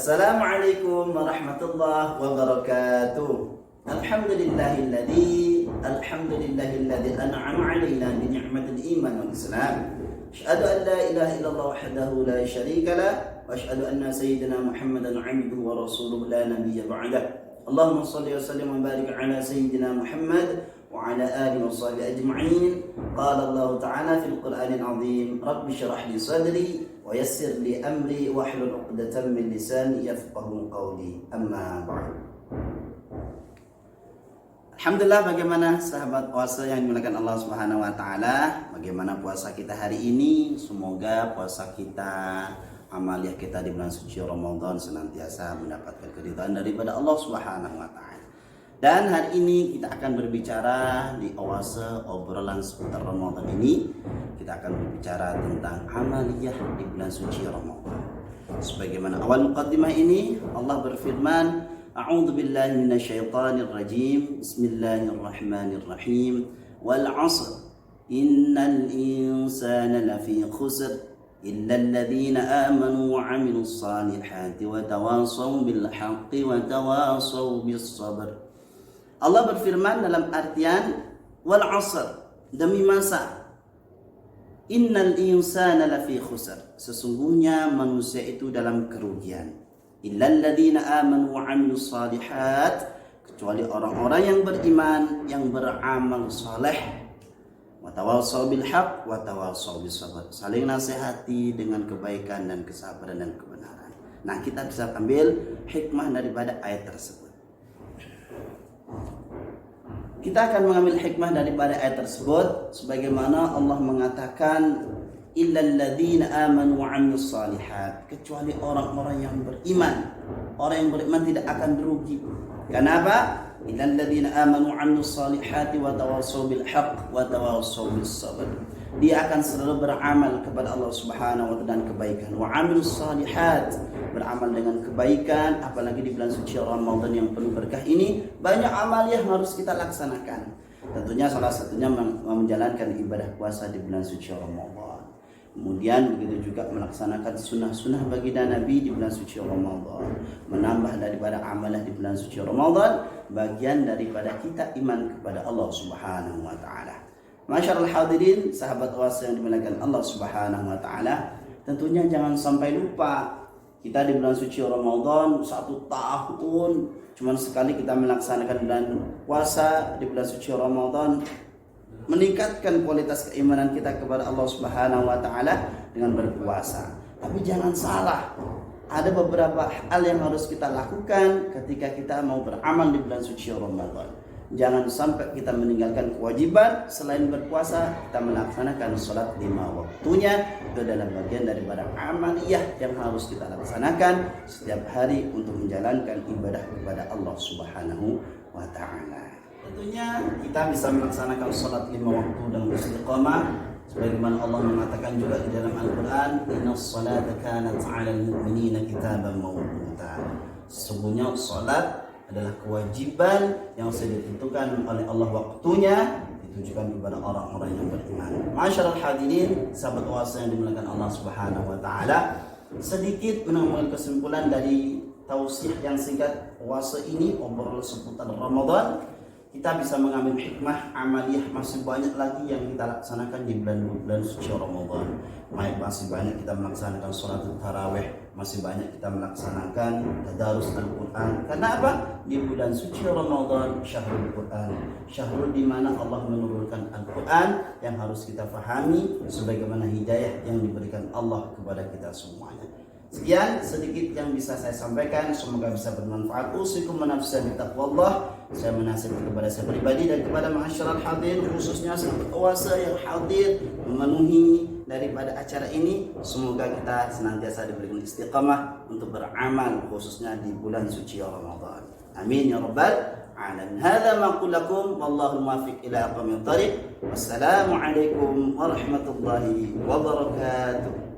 Assalamualaikum warahmatullahi wabarakatuh. Alhamdulillahilladzi an'ama 'alaina bi ni'matil iman wal islam. Asyhadu an la ilaha illallah wahdahu la syarika lah wa asyhadu anna sayyidina Muhammadan 'abduhu wa rasuluhu la nabiyya ba'dah. Allahumma shalli wa sallim wa barik 'ala sayyidina Muhammad wa 'ala alihi wa sahbihi ajma'in. Qala Allah ta'ala fil Qur'anil 'azim, Rabbi shrah li sadri wa yassir li amri wahlul 'uqdatam min lisani yafqahu qawli. Amma ba'd. Alhamdulillah, bagaimana sahabat puasa yang dimuliakan Allah Subhanahu wa taala? Bagaimana puasa kita hari ini? Semoga puasa kita, amaliyah kita di bulan suci Ramadan senantiasa mendapatkan keridhaan daripada Allah Subhanahu wa taala. Dan hari ini kita akan berbicara di oase obrolan seputar Ramadan ini. Kita akan berbicara tentang amaliyah di bulan suci Ramadan. Sebagaimana awal muqaddimah ini, Allah berfirman, A'udzu billahi minasyaitonir rajim. Bismillahirrahmanirrahim. Wal 'ashr. Innal insana lafi khusr illa alladhina amanu wa 'amilus salihati wa tawassaw bil haqqi wa tawassaw bis sabr. Allah berfirman dalam artian wal 'ashr, demi masa. Innal insana lafi khusr. Sesungguhnya manusia itu dalam kerugian. Illal ladzina amanu wa 'amilus shalihat, kecuali orang-orang yang beriman, yang beramal saleh. Wa tawassaw bil haqq wa tawassaw bis sabr. Saling nasihati dengan kebaikan dan kesabaran dan kebenaran. Nah, kita bisa ambil hikmah daripada ayat tersebut. Kita akan mengambil hikmah daripada ayat tersebut sebagaimana Allah mengatakan illal ladzina amanu wa 'amilus shalihat, kecuali orang-orang yang beriman. Orang yang beriman tidak akan rugi. Kenapa? Illal ladzina amanu wa 'amilus salihati wa tawassaw bil haqq wa tawassaw bis sabr. Dia akan selalu beramal kepada Allah Subhanahu wa taala dan kebaikan. Wa 'amilus salihat, beramal dengan kebaikan, apalagi di bulan suci Ramadan yang penuh berkah ini, banyak amal yang harus kita laksanakan. Tentunya salah satunya menjalankan ibadah puasa di bulan suci Ramadan. Kemudian begitu juga melaksanakan sunnah-sunnah baginda Nabi di bulan suci Ramadan. Menambah daripada amalah di bulan suci Ramadan, bagian daripada kita iman kepada Allah Subhanahu wa taala. Masyarul hadirin, sahabat puasa yang dimuliakan Allah Subhanahu wa taala, tentunya jangan sampai lupa kita di bulan suci Ramadan 1 tahun cuma sekali kita melaksanakan bulan puasa di bulan suci Ramadan, meningkatkan kualitas keimanan kita kepada Allah Subhanahu wa taala dengan berpuasa. Tapi jangan salah, ada beberapa hal yang harus kita lakukan ketika kita mau beramal di bulan suci Ramadan. Jangan sampai kita meninggalkan kewajiban. Selain berpuasa, kita melaksanakan sholat 5 waktunya. Itu adalah bagian daripada amaliyah yang harus kita laksanakan setiap hari untuk menjalankan ibadah kepada Allah Subhanahu wa ta'ala. Tentunya kita bisa melaksanakan sholat 5 waktu dengan istiqamah sebagaimana Allah mengatakan juga di dalam Al-Quran, innas salata kanat 'alal mu'minina kitaban mawquta. Sesungguhnya sholat adalah kewajiban yang sudah ditentukan oleh Allah waktunya, ditujukan kepada orang-orang yang beriman. Masyarul hadirin, sahabat puasa yang dimuliakan Allah Subhanahu wa taala, sedikit mengambil kesimpulan dari tausiah yang singkat puasa ini, obrolan seputar Ramadan. Kita bisa mengambil hikmah amaliyah, masih banyak lagi yang kita laksanakan di bulan suci Ramadan. Masih banyak kita melaksanakan sholat tarawih, masih banyak kita melaksanakan tadarus Al-Quran. Karena apa? Di bulan suci Ramadan, syahrul Quran, syahrul di mana Allah menurunkan Al-Quran yang harus kita fahami sebagaimana hidayah yang diberikan Allah kepada kita semuanya. Sekian sedikit yang bisa saya sampaikan, semoga bisa bermanfaat. Usikum menafsir bitaqwallah. Saya menasihati kepada saya pribadi dan kepada masyarakat hadir, khususnya sahabat puasa yang hadir memenuhi daripada acara ini. Semoga kita senantiasa diberikan istiqamah untuk beramal khususnya di bulan suci Ramadan. Amin ya rabbal alamin. Hadza ma aqul lakum wallahu muwaffiq ila aqwamit thariq. Wassalamu alaikum warahmatullahi wabarakatuh.